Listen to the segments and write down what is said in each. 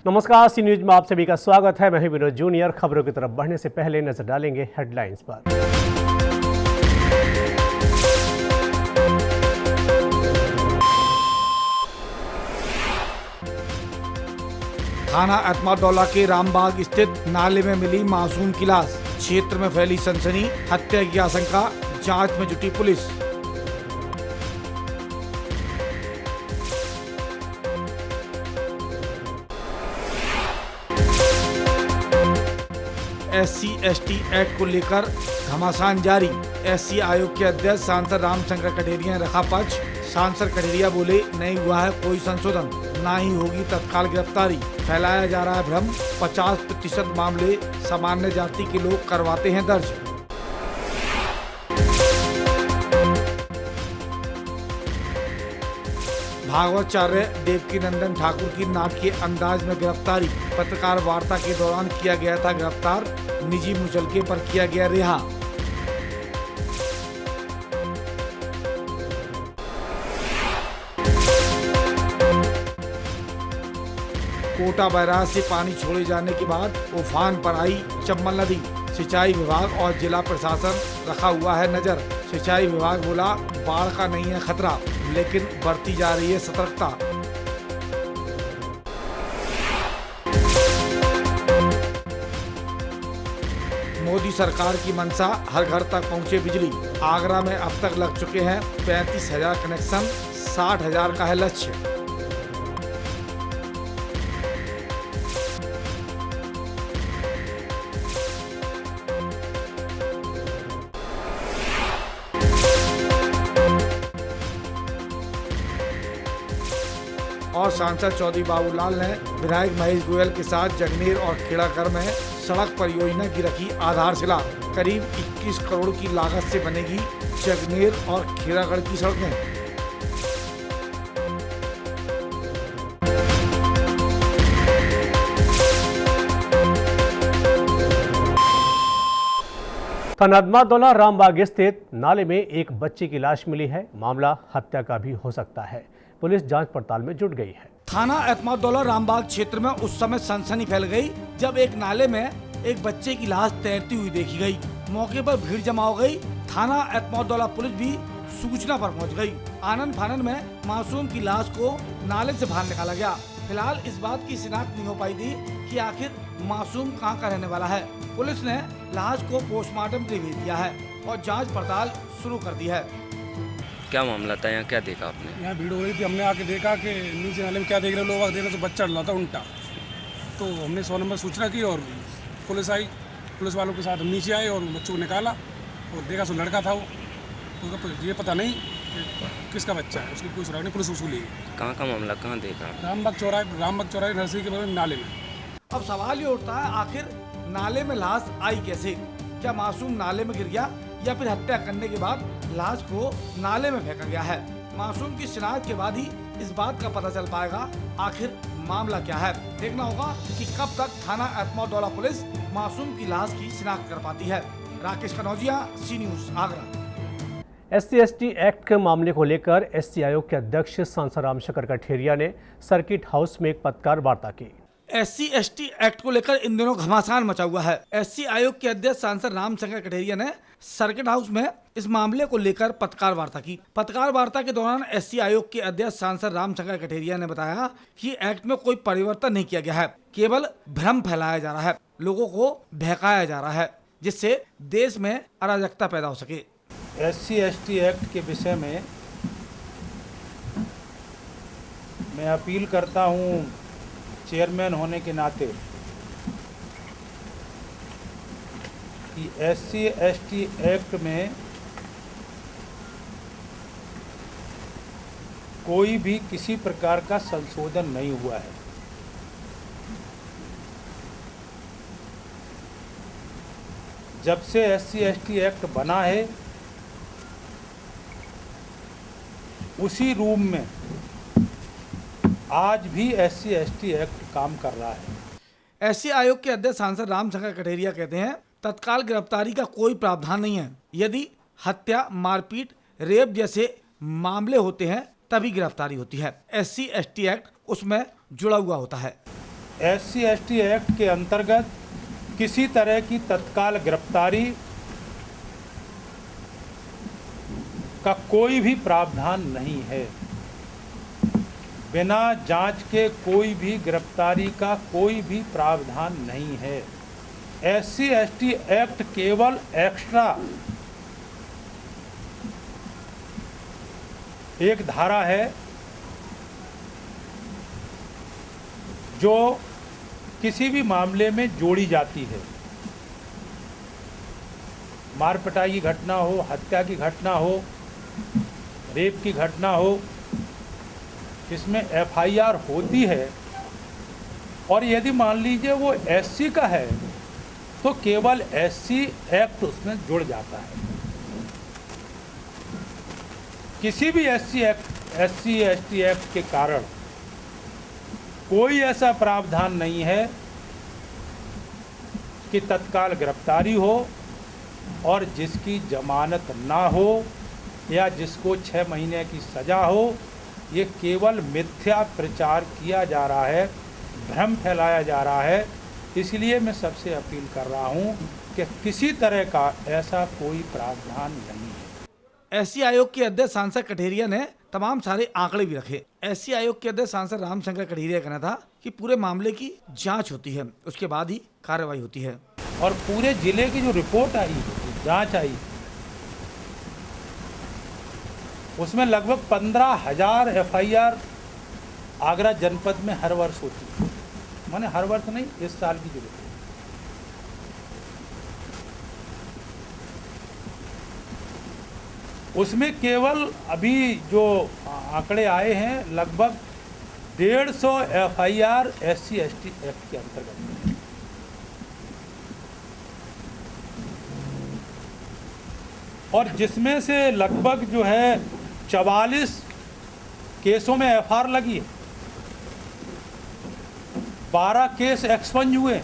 नमस्कार, सी न्यूज में आप सभी का स्वागत है। मैं हूं विनोद जूनियर। खबरों की तरफ बढ़ने से पहले नजर डालेंगे हेडलाइंस पर। थाना एतमादौला के रामबाग स्थित नाले में मिली मासूम की लाश। क्षेत्र में फैली सनसनी, हत्या की आशंका, जांच में जुटी पुलिस। SC/ST एक्ट को लेकर घमासान जारी। SC आयोग के अध्यक्ष सांसद रामशंकर कठेरिया ने रखा पक्ष। सांसद कठेरिया बोले, नहीं हुआ है कोई संशोधन, ना ही होगी तत्काल गिरफ्तारी। फैलाया जा रहा है भ्रम। 50% मामले सामान्य जाति के लोग करवाते हैं दर्ज। भागवताचार्य देवकीनंदन ठाकुर की नाटकीय अंदाज में गिरफ्तारी। पत्रकार वार्ता के दौरान किया गया था गिरफ्तार, निजी मुचलके पर किया गया रिहा। कोटा बैराज से पानी छोड़े जाने के बाद उफान पर आई चंबल नदी। सिंचाई विभाग और जिला प्रशासन रखा हुआ है नजर। सिंचाई विभाग बोला, बाढ़ का नहीं है खतरा, लेकिन बढ़ती जा रही है सतर्कता। मोदी सरकार की मंशा, हर घर तक पहुंचे बिजली। आगरा में अब तक लग चुके हैं 35,000 कनेक्शन, 60,000 का है लक्ष्य। और सांसद चौधरी बाबूलाल ने विधायक महेश गोयल के साथ जगनेर और खेड़ागढ़ में सड़क परियोजना की रखी आधारशिला। करीब 21 करोड़ की लागत से बनेगी जगनेर और खेड़ागढ़ की सड़कें। थाना एतमादौला रामबाग स्थित नाले में एक बच्चे की लाश मिली है। मामला हत्या का भी हो सकता है। पुलिस जांच पड़ताल में जुट गई है। थाना एतमादौला रामबाग क्षेत्र में उस समय सनसनी फैल गई जब एक नाले में एक बच्चे की लाश तैरती हुई देखी गई। मौके पर भीड़ जमा हो गई। थाना एतमादौला पुलिस भी सूचना पर पहुंच गई। आनन फानन में मासूम की लाश को नाले से बाहर निकाला गया। फिलहाल इस बात की शिनाख्त नहीं हो पाई थी कि आखिर मासूम कहां का रहने वाला है। पुलिस ने लाश को पोस्टमार्टम के लिए भेज दिया है और जाँच पड़ताल शुरू कर दी है। क्या मामला था? यहाँ क्या देखा आपने? यहाँ भीड़ हो रही थी, हमने आके देखा कि नीचे नाले में क्या देख रहे लोग, देख रहे तो बच्चा डला था उल्टा। तो हमने 100 नंबर सूचना की और पुलिस आई। पुलिस वालों के साथ हम नीचे आए और बच्चों को निकाला और देखा सो लड़का था वो। उसका ये पता नहीं कि किसका बच्चा है, उसकी कोई सुराग नहीं। पुलिस उसको ली। कहाँ का मामला, कहाँ देखा? रामबाग चौराहे नर्सरी के बगल नाले में। अब सवाल ये उठता है, आखिर नाले में लाश आई कैसे? क्या मासूम नाले में गिर गया या फिर हत्या करने के बाद लाश को नाले में फेंका गया है? मासूम की शिनाख्त के बाद ही इस बात का पता चल पाएगा आखिर मामला क्या है। देखना होगा कि कब तक थाना एतमादौला पुलिस मासूम की लाश की शिनाख्त कर पाती है। राकेश कनौजिया, सी न्यूज, आगरा। SC/ST एक्ट के मामले को लेकर SC आयोग के अध्यक्ष सांसद रामशंकर कठेरिया ने सर्किट हाउस में एक पत्रकार वार्ता की। SC/ST एक्ट को लेकर इन दिनों घमासान मचा हुआ है। SC आयोग के अध्यक्ष सांसद रामशंकर कठेरिया ने सर्किट हाउस में इस मामले को लेकर पत्रकार वार्ता की। पत्रकार वार्ता के दौरान SC आयोग के अध्यक्ष सांसद रामशंकर कठेरिया ने बताया कि एक्ट में कोई परिवर्तन नहीं किया गया है, केवल भ्रम फैलाया जा रहा है, लोगों को बहकाया जा रहा है, जिससे देश में अराजकता पैदा हो सके। SC/ST एक्ट के विषय में मैं अपील करता हूं चेयरमैन होने के नाते कि SC/ST एक्ट में कोई भी किसी प्रकार का संशोधन नहीं हुआ है। जब से SC/ST एक्ट बना है उसी रूम में आज भी SC/ST एक्ट काम कर रहा है। SC आयोग के अध्यक्ष सांसद रामशंकर कठेरिया कहते हैं, तत्काल गिरफ्तारी का कोई प्रावधान नहीं है। यदि हत्या, मारपीट, रेप जैसे मामले होते हैं तभी गिरफ्तारी होती है। SC/ST एक्ट उसमें जुड़ा हुआ होता है। SC/ST एक्ट के अंतर्गत किसी तरह की तत्काल गिरफ्तारी का कोई भी प्रावधान नहीं है। बिना जांच के कोई भी गिरफ्तारी का कोई भी प्रावधान नहीं है। SC/ST एक्ट केवल एक्स्ट्रा एक धारा है जो किसी भी मामले में जोड़ी जाती है। मार पिटाई की घटना हो, हत्या की घटना हो, रेप की घटना हो, इसमें FIR होती है और यदि मान लीजिए वो SC का है तो केवल SC एक्ट उसमें जुड़ जाता है। किसी भी SC/ST एक्ट के कारण कोई ऐसा प्रावधान नहीं है कि तत्काल गिरफ्तारी हो और जिसकी जमानत ना हो या जिसको 6 महीने की सज़ा हो। ये केवल मिथ्या प्रचार किया जा रहा है, भ्रम फैलाया जा रहा है। इसलिए मैं सबसे अपील कर रहा हूँ कि किसी तरह का ऐसा कोई प्रावधान नहीं है। SC आयोग के अध्यक्ष सांसद कठेरिया ने तमाम सारे आंकड़े भी रखे। SC आयोग के अध्यक्ष सांसद रामशंकर कठेरिया का कहना था कि पूरे मामले की जांच होती है, उसके बाद ही कार्रवाई होती है। और पूरे जिले की जो रिपोर्ट आई, जांच आई, उसमें लगभग 15,000 FIR आगरा जनपद में हर वर्ष होती है। माने हर वर्ष नहीं, इस साल की जो रिपोर्ट, उसमें केवल अभी जो आंकड़े आए हैं लगभग 150 FIR SC/ST एक्ट के अंतर्गत। और जिसमें से लगभग जो है 44 केसों में FR लगी है, 12 केस एक्सपंज हुए।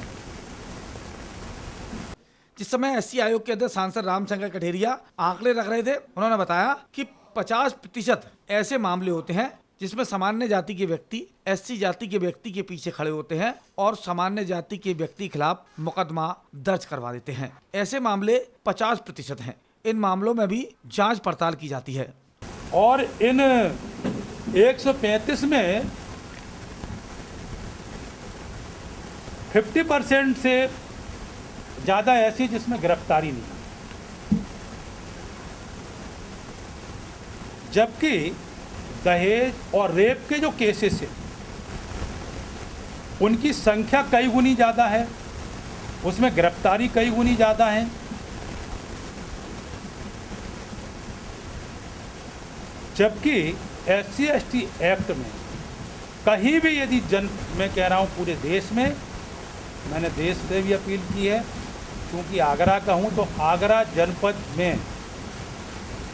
जिस समय SC आयोग के अध्यक्ष सांसद रामशंकर कठेरिया आंकड़े रख रहे थे, उन्होंने बताया कि 50% ऐसे मामले होते हैं जिसमें सामान्य जाति के व्यक्ति SC जाति के व्यक्ति के पीछे खड़े होते हैं और सामान्य जाति के व्यक्ति के खिलाफ मुकदमा दर्ज करवा देते हैं। ऐसे मामले 50% हैं। इन मामलों में भी जांच पड़ताल की जाती है। और इन 135 में 50% से ज़्यादा ऐसी जिसमें गिरफ्तारी नहीं। जबकि दहेज और रेप के जो केसेस हैं उनकी संख्या कई गुनी ज़्यादा है, उसमें गिरफ्तारी कई गुनी ज़्यादा है। जबकि SC/ST एक्ट में कहीं भी यदि मैं कह रहा हूँ पूरे देश में, मैंने देश से भी अपील की है, क्योंकि आगरा का हूँ, तो आगरा जनपद में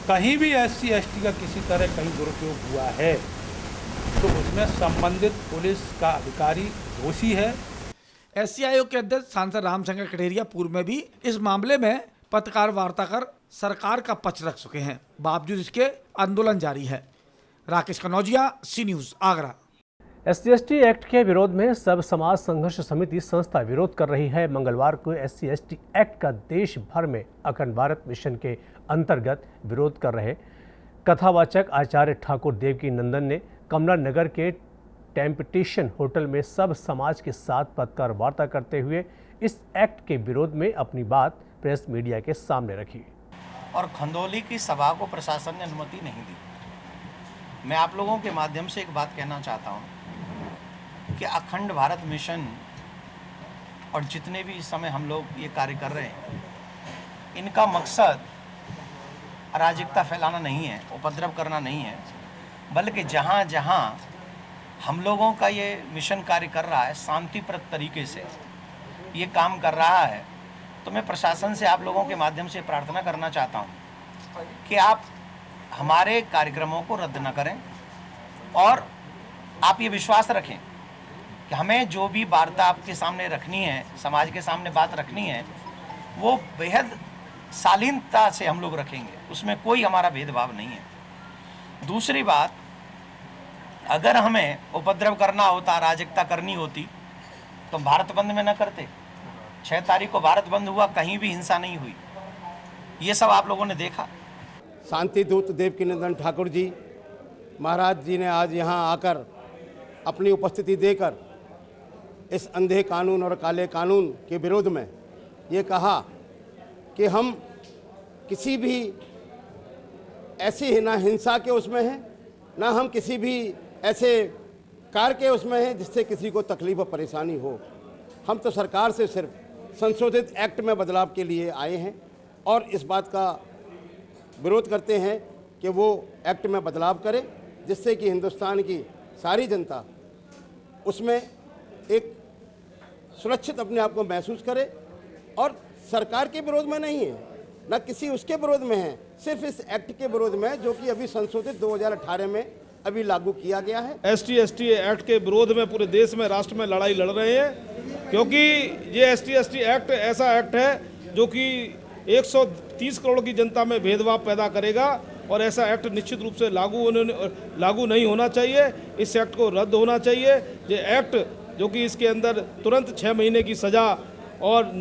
कहीं भी SC/ST का किसी तरह कहीं दुरुपयोग हुआ है तो उसमें संबंधित पुलिस का अधिकारी दोषी है। SC आयोग के अध्यक्ष सांसद रामशंकर कठेरिया पूर्व में भी इस मामले में पत्रकार वार्ता कर सरकार का पक्ष रख चुके हैं। बावजूद इसके आंदोलन जारी है। Rakesh Kanaujia, C news, Agra. SC/ST act के विरोध में सब समाज संघर्ष समिति संस्था विरोध कर रही है। मंगलवार को SC/ST एक्ट का देश भर में अखंड भारत मिशन के अंतर्गत विरोध कर रहे कथावाचक आचार्य ठाकुर देवकी नंदन ने कमला नगर के टेम्पटेशन होटल में सब समाज के साथ पत्रकार वार्ता करते हुए इस एक्ट के विरोध में अपनी बात प्रेस मीडिया के सामने रखी। और खंदौली की सभा को प्रशासन ने अनुमति नहीं दी। मैं आप लोगों के माध्यम से एक बात कहना चाहता हूं कि अखंड भारत मिशन और जितने भी इस समय हम लोग ये कार्य कर रहे हैं, इनका मकसद अराजकता फैलाना नहीं है, उपद्रव करना नहीं है, बल्कि जहां जहां हम लोगों का ये मिशन कार्य कर रहा है, शांतिप्रद तरीके से ये काम कर रहा है, तो मैं प्रशासन से आप लोगों के माध्यम से प्रार्थना करना चाहता हूं कि आप हमारे कार्यक्रमों को रद्द न करें और आप ये विश्वास रखें कि हमें जो भी वार्ता आपके सामने रखनी है, समाज के सामने बात रखनी है, वो बेहद शालीनता से हम लोग रखेंगे, उसमें कोई हमारा भेदभाव नहीं है। दूसरी बात, अगर हमें उपद्रव करना होता, अराजकता करनी होती, तो भारत बंद में न करते। 6 तारीख को भारत बंद हुआ, कहीं भी हिंसा नहीं हुई। ये सब आप लोगों ने देखा। शांति दूत देवकीनंदन ठाकुर जी महाराज जी ने आज यहाँ आकर अपनी उपस्थिति देकर इस अंधे कानून और काले कानून के विरोध में ये कहा कि हम किसी भी ऐसी ना हिंसा के उसमें हैं, ना हम किसी भी ऐसे कार्य के उसमें हैं जिससे किसी को तकलीफ और परेशानी हो। हम तो सरकार से सिर्फ संशोधित एक्ट में बदलाव के लिए आए हैं और इस बात का विरोध करते हैं कि वो एक्ट में बदलाव करे, जिससे कि हिंदुस्तान की सारी जनता उसमें एक सुरक्षित अपने आप को महसूस करे। और सरकार के विरोध में नहीं है, न किसी उसके विरोध में है, सिर्फ इस एक्ट के विरोध में जो कि अभी संशोधित 2018 में अभी लागू किया गया है। ST/ST एक्ट के विरोध में पूरे देश में, राष्ट्र में लड़ाई लड़ रहे हैं, क्योंकि ये ST/ST एक्ट ऐसा एक्ट है जो कि 130 करोड़ की जनता में भेदभाव पैदा करेगा और ऐसा एक्ट निश्चित रूप से लागू नहीं होना चाहिए। इस एक्ट को रद्द होना चाहिए। ये एक्ट जो कि इसके अंदर तुरंत 6 महीने की सज़ा और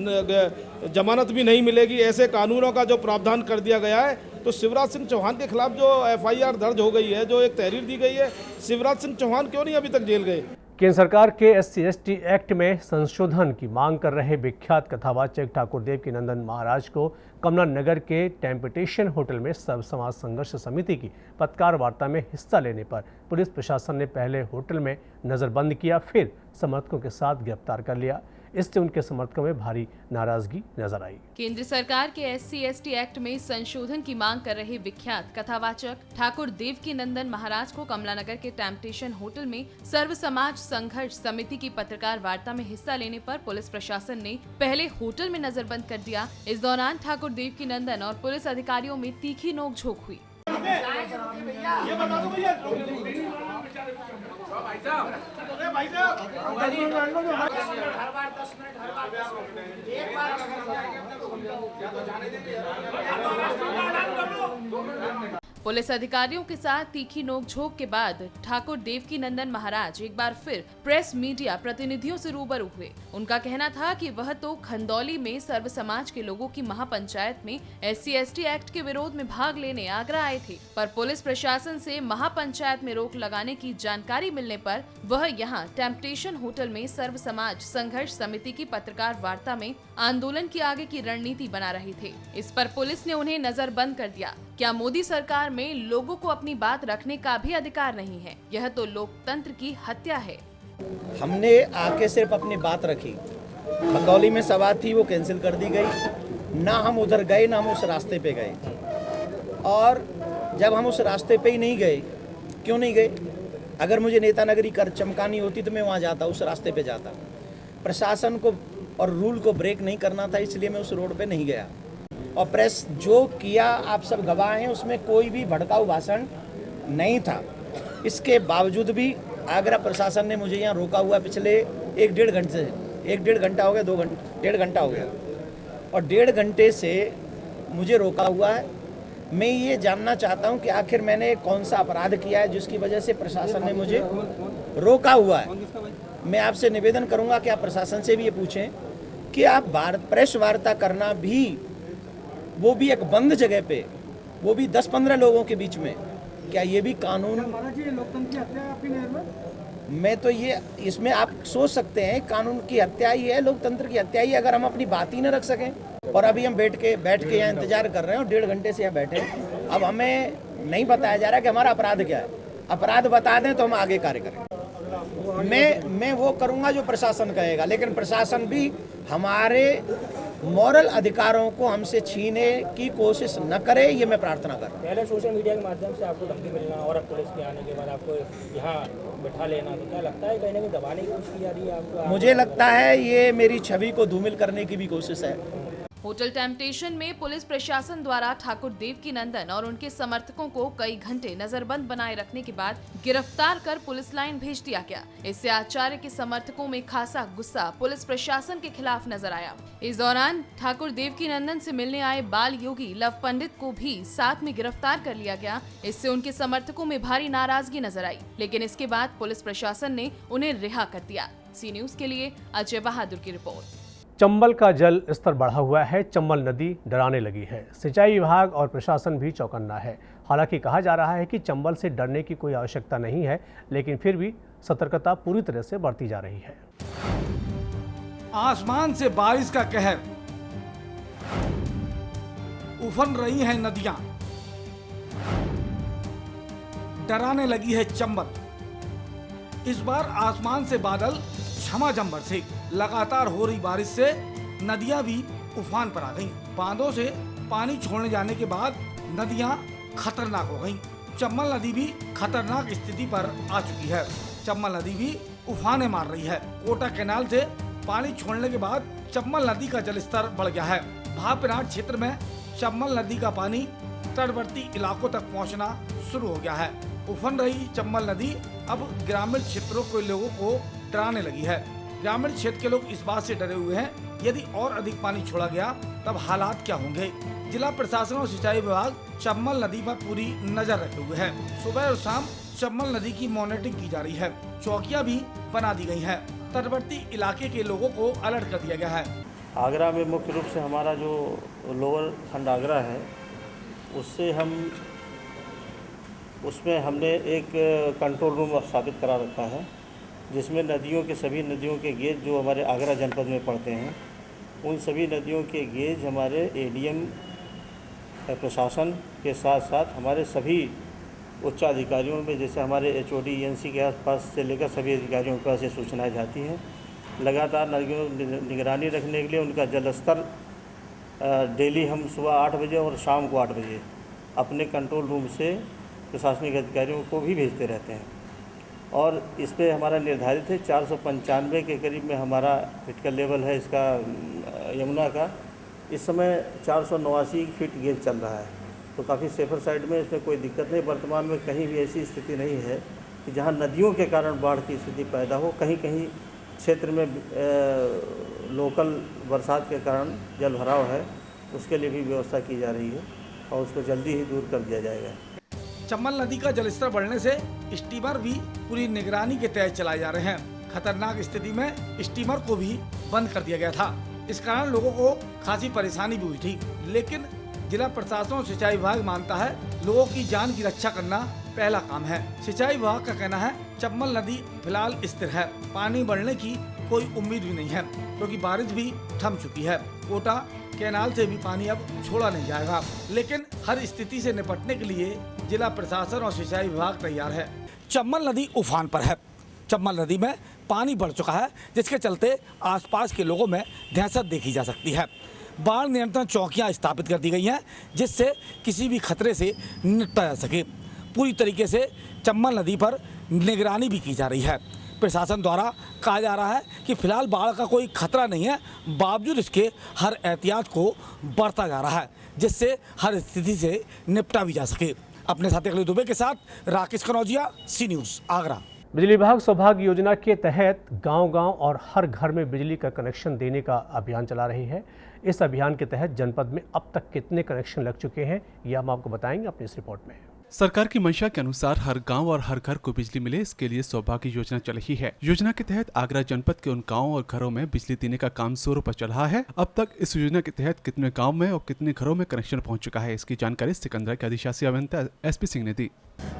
जमानत भी नहीं मिलेगी, ऐसे कानूनों का जो प्रावधान कर दिया गया है, तो शिवराज सिंह चौहान के खिलाफ जो FIR दर्ज हो गई है, जो एक तहरीर दी गई है, शिवराज सिंह चौहान क्यों नहीं अभी तक जेल गए? केंद्र सरकार के SC/ST एक्ट में संशोधन की मांग कर रहे विख्यात कथावाचक ठाकुर देवकीनंदन महाराज को कमला नगर के टेम्पटेशन होटल में सर्व समाज संघर्ष समिति की पत्रकार वार्ता में हिस्सा लेने पर पुलिस प्रशासन ने पहले होटल में नजरबंद किया, फिर समर्थकों के साथ गिरफ्तार कर लिया। इससे उनके समर्थकों में भारी नाराजगी नजर आई। केंद्र सरकार के SC/ST एक्ट में संशोधन की मांग कर रहे विख्यात कथावाचक ठाकुर देवकीनंदन महाराज को कमला नगर के टेम्पटेशन होटल में सर्व समाज संघर्ष समिति की पत्रकार वार्ता में हिस्सा लेने पर पुलिस प्रशासन ने पहले होटल में नजरबंद कर दिया। इस दौरान ठाकुर देवकीनंदन और पुलिस अधिकारियों में तीखी नोकझोंक हुई। पुलिस अधिकारियों के साथ तीखी नोकझोंक के बाद ठाकुर देवकीनंदन महाराज एक बार फिर प्रेस मीडिया प्रतिनिधियों से रूबरू हुए। उनका कहना था कि वह तो खंदौली में सर्व समाज के लोगों की महापंचायत में SC/ST एक्ट के विरोध में भाग लेने आगरा आए थे, पर पुलिस प्रशासन से महापंचायत में रोक लगाने की जानकारी मिलने पर वह यहां टेम्पटेशन होटल में सर्व समाज संघर्ष समिति की पत्रकार वार्ता में आंदोलन की आगे की रणनीति बना रहे थे। इस पर पुलिस ने उन्हें नजरबंद कर दिया। क्या मोदी सरकार में लोगों को अपनी बात रखने का भी अधिकार नहीं है? यह तो लोकतंत्र की हत्या है। हमने आके सिर्फ अपनी बात रखी। खंदौली में सभा थी, वो कैंसिल कर दी गई। ना हम उधर गए, ना हम उस रास्ते पे गए। और जब हम उस रास्ते पे ही नहीं गए, क्यों नहीं गए? अगर मुझे नेता नगरी कर चमकानी होती तो मैं वहाँ जाता, उस रास्ते पे जाता। प्रशासन को और रूल को ब्रेक नहीं करना था, इसलिए मैं उस रोड पे नहीं गया। और प्रेस जो किया आप सब गवाह हैं, उसमें कोई भी भड़काऊ भाषण नहीं था। इसके बावजूद भी आगरा प्रशासन ने मुझे यहाँ रोका हुआ पिछले 1-1.5 घंटे से। 1-1.5 घंटा हो गया, 1.5 घंटा हो गया, और 1.5 घंटे से मुझे रोका हुआ है। मैं ये जानना चाहता हूँ कि आखिर मैंने कौन सा अपराध किया है जिसकी वजह से प्रशासन ने मुझे रोका हुआ है। मैं आपसे निवेदन करूँगा कि आप प्रशासन से भी ये पूछें कि आप प्रेस वार्ता करना भी, वो भी एक बंद जगह पे, वो भी 10-15 लोगों के बीच में, क्या ये भी कानून? लोकतंत्र की हत्या है आपकी नज़र में? मैं तो ये, इसमें आप सोच सकते हैं कानून की हत्या ही है, लोकतंत्र की हत्या ही, अगर हम अपनी बात ही न रख सकें। और अभी हम बैठ के यहाँ इंतजार कर रहे हैं और 1.5 घंटे से यहाँ बैठे हैं। अब हमें नहीं बताया जा रहा कि हमारा अपराध क्या है। अपराध बता दें तो हम आगे कार्य करें। मैं वो करूँगा जो प्रशासन कहेगा, लेकिन प्रशासन भी हमारे मॉरल अधिकारों को हमसे छीने की कोशिश न करे, ये मैं प्रार्थना कर रहा हूँ। पहले सोशल मीडिया के माध्यम से आपको धमकी मिलना और अब पुलिस के आने के बाद आपको यहाँ बिठा लेना, तो क्या लगता है कहीं ना कहीं दबाने की कोशिश की जा रही है आपको? मुझे लगता है ये मेरी छवि को धूमिल करने की भी कोशिश है। होटल टेम्पटेशन में पुलिस प्रशासन द्वारा ठाकुर देवकी नंदन और उनके समर्थकों को कई घंटे नजरबंद बनाए रखने के बाद गिरफ्तार कर पुलिस लाइन भेज दिया गया। इससे आचार्य के समर्थकों में खासा गुस्सा पुलिस प्रशासन के खिलाफ नजर आया। इस दौरान ठाकुर देवकी नंदन से मिलने आए बाल योगी लव पंडित को भी साथ में गिरफ्तार कर लिया गया। इससे उनके समर्थकों में भारी नाराजगी नजर आई, लेकिन इसके बाद पुलिस प्रशासन ने उन्हें रिहा कर दिया। सी न्यूज के लिए अजय बहादुर की रिपोर्ट। चंबल का जल स्तर बढ़ा हुआ है। चंबल नदी डराने लगी है। सिंचाई विभाग और प्रशासन भी चौकन्ना है। हालांकि कहा जा रहा है कि चंबल से डरने की कोई आवश्यकता नहीं है, लेकिन फिर भी सतर्कता पूरी तरह से बढ़ती जा रही है। आसमान से बारिश का कहर, उफन रही हैं नदियां, डराने लगी है चंबल। इस बार आसमान से बादल झमाझम बरसे। लगातार हो रही बारिश से नदियां भी उफान पर आ गईं। बांधों से पानी छोड़ने जाने के बाद नदियां खतरनाक हो गईं। चंबल नदी भी खतरनाक स्थिति पर आ चुकी है। चंबल नदी भी उफाने मार रही है। कोटा कैनाल से पानी छोड़ने के बाद चंबल नदी का जलस्तर बढ़ गया है। भापनाट क्षेत्र में चंबल नदी का पानी तटवर्ती इलाकों तक पहुंचना शुरू हो गया है। उफन रही चंबल नदी अब ग्रामीण क्षेत्रों के लोगों को डराने लगी है। ग्रामीण क्षेत्र के लोग इस बात से डरे हुए हैं, यदि और अधिक पानी छोड़ा गया तब हालात क्या होंगे। जिला प्रशासन और सिंचाई विभाग चंबल नदी पर पूरी नजर रखे हुए है। सुबह और शाम चंबल नदी की मॉनिटरिंग की जा रही है। चौकियां भी बना दी गई हैं। तटवर्ती इलाके के लोगों को अलर्ट कर दिया गया है। आगरा में मुख्य रूप से हमारा जो लोअर खंड आगरा है, उसमें हमने एक कंट्रोल रूम स्थापित करा रखा है, जिसमें नदियों के सभी नदियों के गेज जो हमारे आगरा जनपद में पड़ते हैं, उन सभी नदियों के गेज हमारे एडीएम प्रशासन के साथ साथ हमारे सभी उच्च अधिकारियों में, जैसे हमारे एचओडी ईएनसी के आसपास से लेकर सभी अधिकारियों पर से सूचनाएं जाती हैं। लगातार नदियों निगरानी रखने के लिए उनका जल स्तर डेली हम सुबह 8 बजे और शाम को 8 बजे अपने कंट्रोल रूम से प्रशासनिक अधिकारियों को भी भेजते रहते हैं। और इस पे हमारा निर्धारित है 495 के करीब में हमारा क्रिटिकल लेवल है इसका यमुना का। इस समय 489 फीट गेज चल रहा है, तो काफ़ी सेफर साइड में, इसमें कोई दिक्कत नहीं। वर्तमान में कहीं भी ऐसी स्थिति नहीं है कि जहां नदियों के कारण बाढ़ की स्थिति पैदा हो। कहीं कहीं क्षेत्र में लोकल बरसात के कारण जल भराव है, उसके लिए भी व्यवस्था की जा रही है और उसको जल्दी ही दूर कर दिया जाएगा। चंबल नदी का जलस्तर बढ़ने से स्टीमर भी पूरी निगरानी के तहत चलाए जा रहे हैं। खतरनाक स्थिति में स्टीमर को भी बंद कर दिया गया था। इस कारण लोगों को खासी परेशानी भी हुई थी, लेकिन जिला प्रशासन और सिंचाई विभाग मानता है लोगों की जान की रक्षा करना पहला काम है। सिंचाई विभाग का कहना है चंबल नदी फिलहाल स्थिर है। पानी बढ़ने की कोई उम्मीद भी नहीं है, क्योंकि बारिश भी थम चुकी है। कोटा कैनाल से भी पानी अब छोड़ा नहीं जाएगा, लेकिन हर स्थिति से निपटने के लिए जिला प्रशासन और सिंचाई विभाग तैयार है। चंबल नदी उफान पर है। चंबल नदी में पानी बढ़ चुका है, जिसके चलते आसपास के लोगों में दहशत देखी जा सकती है। बाढ़ नियंत्रण चौकियां स्थापित कर दी गई हैं, जिससे किसी भी खतरे से निपटा जा सके। पूरी तरीके से चंबल नदी पर निगरानी भी की जा रही है। प्रशासन द्वारा कहा जा रहा है कि फिलहाल बाढ़ का कोई खतरा नहीं है, बावजूद इसके हर एहतियात को बरता जा रहा है, जिससे हर स्थिति से निपटा भी जा सके। अपने साथी अखिलेश दुबे के साथ राकेश कनौजिया, सी न्यूज़, आगरा। बिजली विभाग सौभाग्य योजना के तहत गांव-गांव और हर घर में बिजली का कनेक्शन देने का अभियान चला रही है। इस अभियान के तहत जनपद में अब तक कितने कनेक्शन लग चुके हैं, यह हम आपको बताएंगे अपनी इस रिपोर्ट में। सरकार की मंशा के अनुसार हर गांव और हर घर को बिजली मिले, इसके लिए सौभाग्य योजना चल रही है। योजना के तहत आगरा जनपद के उन गांवों और घरों में बिजली देने का काम जोरों पर चल रहा है। अब तक इस योजना के तहत कितने गांव में और कितने घरों में कनेक्शन पहुंच चुका है, इसकी जानकारी सिकंदरा के अधिशासी अभियंता SP सिंह ने दी।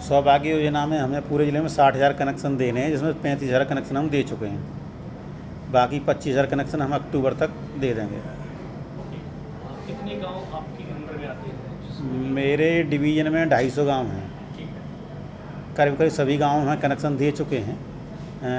सौभाग्य योजना में हमें पूरे जिले में 60,000 कनेक्शन देने हैं, जिसमें 35,000 कनेक्शन हम दे चुके हैं। बाकी 25,000 कनेक्शन हम अक्टूबर तक दे देंगे। कितने गाँव आपके अंडर में आते हैं? मेरे डिवीजन में 250 गाँव हैं। करीब करीब सभी गाँव में कनेक्शन दे चुके हैं।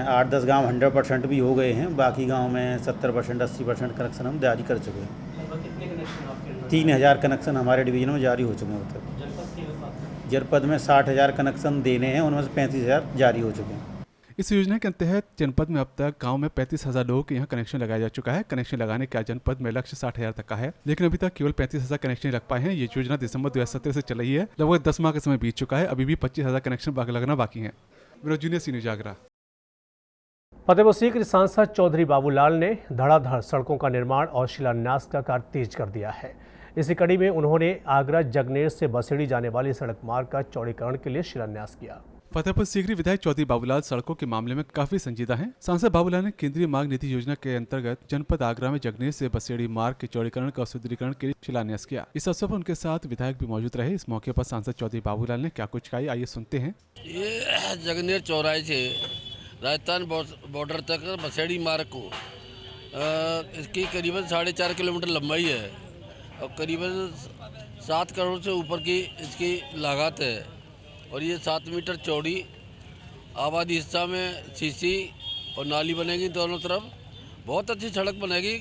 8-10 गांव 100% भी हो गए हैं। बाकी गांव में 70% 80% कनेक्शन हम जारी कर चुके हैं। 3,000 कनेक्शन हमारे डिवीजन में जारी हो चुके हैं। अब तक जनपद में 60,000 कनेक्शन देने हैं, उनमें से 35,000 जारी हो चुके हैं। इस योजना के तहत जनपद में अब तक गांव में 35,000 लोगों के यहाँ कनेक्शन लगाया जा चुका है। कनेक्शन लगाने का जनपद में लक्ष्य 60,000 तक का है, लेकिन अभी तक केवल 35,000 कनेक्शन लग पाए हैं। ये योजना दिसंबर 2017 से चल रही है। लगभग 10 माह का समय बीत चुका है, अभी भी 25,000 कनेक्शन लगना बाकी है। जूनियर सी न्यूज़ आगरा। फतेहपुर सीकरी सांसद चौधरी बाबूलाल ने धड़ाधड़ सड़कों का निर्माण और शिलान्यास का कार्य तेज कर दिया है। इसी कड़ी में उन्होंने आगरा जगनेर से बसेड़ी जाने वाली सड़क मार्ग का चौड़ीकरण के लिए शिलान्यास किया। फतेहपुर सीकरी विधायक चौधरी बाबूलाल सड़कों के मामले में काफी संजीदा हैं। सांसद बाबूलाल ने केंद्रीय मार्ग नीति योजना के अंतर्गत जनपद आगरा में जगनेर से बसेड़ी मार्ग के चौड़ीकरण का सुदृढ़ीकरण के लिए शिलान्यास किया। इस अवसर पर उनके साथ विधायक भी मौजूद रहे। इस मौके पर सांसद चौधरी बाबूलाल ने क्या कुछ कहा, आइए सुनते हैं। ये जगनेर चौराहे से राजस्थान बॉर्डर तक बसेड़ी मार्ग को इसकी करीबन 4.5 किलोमीटर लंबाई है और करीबन 7 करोड़ से ऊपर की इसकी लागत है और ये 7 मीटर चौड़ी आबादी हिस्सा में सीसी और नाली बनेगी दोनों तरफ। बहुत अच्छी सड़क बनेगी।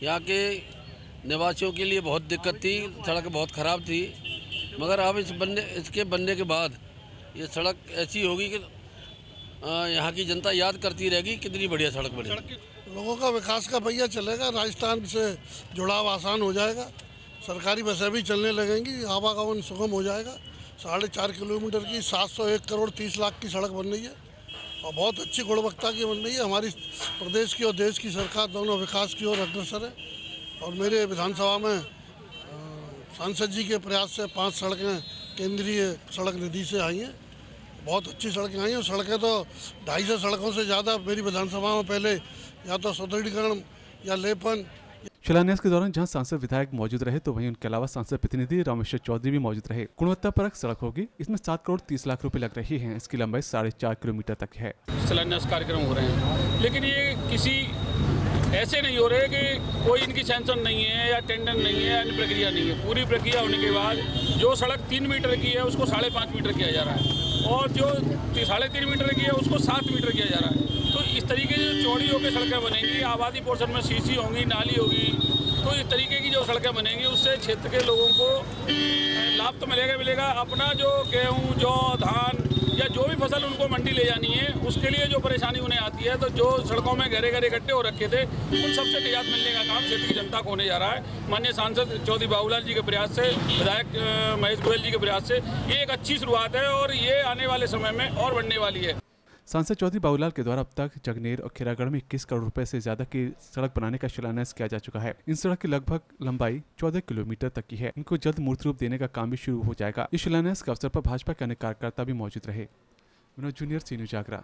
यहाँ के निवासियों के लिए बहुत दिक्कत थी, सड़क बहुत ख़राब थी, मगर अब इसके बनने के बाद ये सड़क ऐसी होगी कि यहाँ की जनता याद करती रहेगी कितनी बढ़िया सड़क बनी। लोगों का विकास का पहिया चलेगा, राजस्थान से जुड़ाव आसान हो जाएगा, सरकारी बसें भी चलने लगेंगी, आवागमन सुगम हो जाएगा। 4.5 किलोमीटर की 701 करोड़ 30 लाख की सड़क बन रही है और बहुत अच्छी गुणवत्ता की बन रही है। हमारी प्रदेश की और देश की सरकार दोनों विकास की ओर अग्रसर है और मेरे विधानसभा में सांसद जी के प्रयास से 5 सड़कें केंद्रीय सड़क निधि से आई हैं। बहुत अच्छी सड़कें आई हैं। सड़कें तो 250 सड़कों से ज़्यादा मेरी विधानसभा में पहले या तो सुदृढ़ीकरण या लेपन। शिलान्यास के दौरान जहां सांसद विधायक मौजूद रहे तो वहीं उनके अलावा सांसद प्रतिनिधि रामेश्वर चौधरी भी मौजूद रहे। गुणवत्तापरक सड़क होगी। इसमें 7 करोड़ 30 लाख रुपए लग रही हैं। इसकी लंबाई 4.5 किलोमीटर तक है। शिलान्यास कार्यक्रम हो रहे हैं, लेकिन ये किसी ऐसे नहीं हो रहे कि कोई इनकी सैंक्शन नहीं है या टेंडर नहीं है, अन्य प्रक्रिया नहीं है। पूरी प्रक्रिया होने के बाद जो सड़क 3 मीटर की है उसको 5.5 मीटर किया जा रहा है और जो 3.5 मीटर की है उसको 7 मीटर किया जा रहा है। तो इस तरीके से चौड़ी होकर सड़कें बनेंगी, आबादी पोर्शन में सीसी होंगी, नाली होगी। तो इस तरीके की जो सड़कें बनेंगी उससे क्षेत्र के लोगों को लाभ तो मिलेगा। अपना जो गेहूँ, जौ, धान या जो भी फसल उनको मंडी ले जानी है उसके लिए जो परेशानी उन्हें आती है, तो जो सड़कों में गहरे गड्ढे हो रखे थे उन सबसे निजात मिलने का काम क्षेत्र की जनता को होने जा रहा है। माननीय सांसद चौधरी बाबूलाल जी के प्रयास से, विधायक महेश गोयल जी के प्रयास से ये एक अच्छी शुरुआत है और ये आने वाले समय में और बढ़ने वाली है। सांसद चौधरी बाबूलाल के द्वारा अब तक जगनेर और खैरागढ़ में 21 करोड़ रुपए से ज्यादा की सड़क बनाने का शिलान्यास किया जा चुका है। इन सड़क की लगभग लंबाई 14 किलोमीटर तक की है। इनको जल्द मूर्त रूप देने का काम भी शुरू हो जाएगा। इस शिलान्यास के अवसर पर भाजपा के अन्य कार्यकर्ता भी मौजूद रहे। जूनियर सी न्यूज़ आगरा।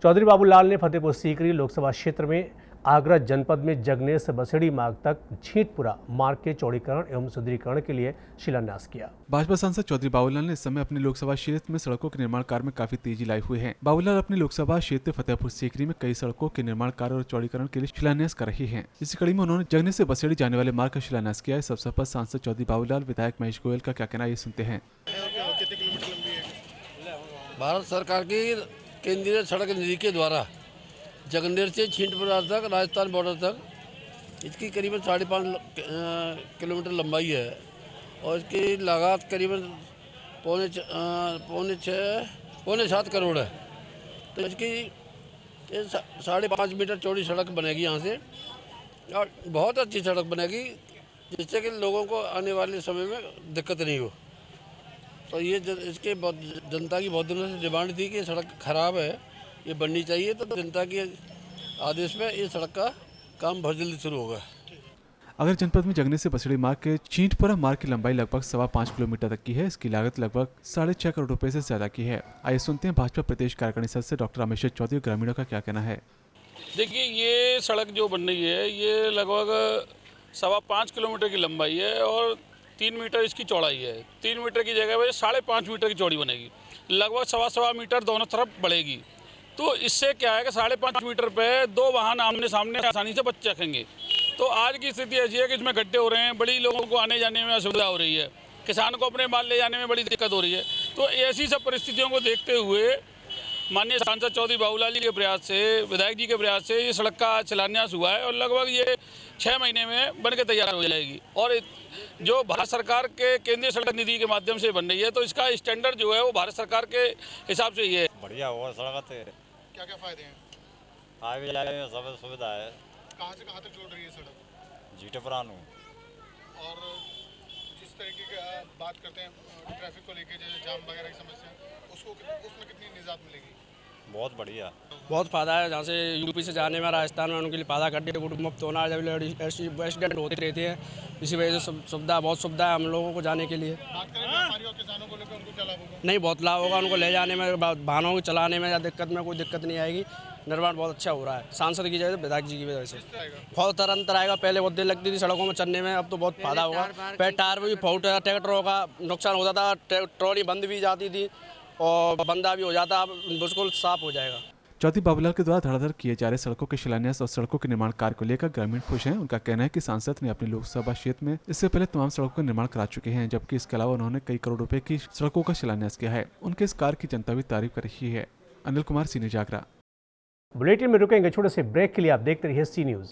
चौधरी बाबूलाल ने फतेहपुर सीकरी लोकसभा क्षेत्र में आगरा जनपद में जगनेर से बसेड़ी मार्ग तक झींटपुरा मार्ग के चौड़ीकरण एवं सुदृढ़ीकरण के लिए शिलान्यास किया। भाजपा सांसद चौधरी बाबूलाल ने इस समय अपने लोकसभा क्षेत्र में सड़कों के निर्माण कार्य में काफी तेजी लाई हुए हैं। बाबूलाल अपने लोकसभा क्षेत्र फतेहपुर सीकरी में कई सड़कों के निर्माण कार्य और चौड़ीकरण के लिए शिलान्यास कर रही है। इसी कड़ी में उन्होंने जगनेर से बसेड़ी जाने वाले मार्ग का शिलान्यास किया। इस अवसर पर सांसद चौधरी बाबूलाल, विधायक महेश गोयल का क्या कहना, ये सुनते हैं। भारत सरकार की केंद्रीय सड़क निधि के द्वारा जगनेर से झींटपुरा तक राजस्थान बॉर्डर तक इसकी करीबन 5.5 किलोमीटर लंबाई है और इसकी लागत करीबन पौने 7 करोड़ है। तो इसकी 5.5 मीटर चौड़ी सड़क बनेगी यहाँ से और बहुत अच्छी सड़क बनेगी जिससे कि लोगों को आने वाले समय में दिक्कत नहीं हो। तो ये इसके जनता की बहुत दिनों से डिमांड थी कि ये सड़क खराब है, ये बननी चाहिए। तो जनता के आदेश में ये सड़क का काम बहुत जल्दी शुरू होगा। अगर जनपद में जगनेर से बसेड़ी मार्ग के झींटपुरा मार्ग की लंबाई लगभग 5.25 किलोमीटर तक की है। इसकी लागत लगभग 6.5 करोड़ रुपए से ज्यादा की है। आइए सुनते हैं भाजपा प्रदेश कार्यकारिणी सदस्य डॉक्टर रामेश्वर चौधरी ग्रामीणों का क्या कहना है। देखिए, ये सड़क जो बन रही है ये लगभग 5.25 किलोमीटर की लंबाई है और 3 मीटर इसकी चौड़ाई है। 3 मीटर की जगह पर 5.5 मीटर की चौड़ी बनेगी, लगभग 1.25 मीटर दोनों तरफ बढ़ेगी। तो इससे क्या है कि 5.5 मीटर पे 2 वाहन आमने सामने आसानी से बच सकेंगे। तो आज की स्थिति ऐसी है कि इसमें गड्ढे हो रहे हैं, बड़ी लोगों को आने जाने में असुविधा हो रही है, किसान को अपने माल ले जाने में बड़ी दिक्कत हो रही है। तो ऐसी सब परिस्थितियों को देखते हुए माननीय सांसद चौधरी बाबूलाल जी के प्रयास से, विधायक जी के प्रयास से ये सड़क का शिलान्यास हुआ है और लगभग ये 6 महीने में बन के तैयार हो जाएगी। और जो भारत सरकार के केंद्रीय सड़क निधि के माध्यम से बन रही है तो इसका स्टैंडर्ड जो है वो भारत सरकार के हिसाब से ही है। बढ़िया होगा सड़क क्या क्या फायदे हैं? आवाजाही में सब सुविधा है। कहाँ से कहाँ तक जोड़ रही है सड़क? जीटेपुरानू। और जिस तरीके की बात करते हैं ट्रैफिक को लेके, जैसे जाम वगैरह की समस्या, उसमें कितनी निजात मिलेगी? बहुत बढ़िया, बहुत फ़ायदा है। जहाँ से यूपी से जाने में राजस्थान में उनके लिए फ़ायदा कर दिया, मुफ्त होना, जब एक्सीडेंट होते रहते हैं, इसी वजह से सुविधा, बहुत सुविधा है हम लोगों को जाने के लिए। बात करें व्यापारियों और किसानों को लेकर, उनको क्या लाभ होगा? नहीं, बहुत लाभ होगा उनको, ले जाने में, वाहनों को चलाने में या दिक्कत में कोई दिक्कत नहीं आएगी। निर्माण बहुत अच्छा हो रहा है सांसद की वजह से, विधायक जी की वजह से बहुत अंतर आएगा। पहले बहुत देर लगती थी सड़कों में चलने में, अब तो बहुत फायदा होगा। पहले टायर भी फूट, ट्रैक्टरों का नुकसान होता था, ट्रॉली बंद भी जाती थी और बंदा भी हो जाता, अब बिल्कुल साफ हो जाएगा। चौधरी बाबूलाल के द्वारा धड़ाधड़ किए जा रहे सड़कों के शिलान्यास और सड़कों के निर्माण कार्य को लेकर ग्रामीण खुश हैं। उनका कहना है कि सांसद ने अपने लोकसभा क्षेत्र में इससे पहले तमाम सड़कों का निर्माण करा चुके हैं, जबकि इसके अलावा उन्होंने कई करोड़ रुपए की सड़कों का शिलान्यास किया है। उनके इस कार्य की जनता भी तारीफ कर रही है। अनिल कुमार, सीने जागरा। बुलेटिन में रुकेंगे छोटे से ब्रेक के लिए। आप देखते रहिए सी न्यूज़।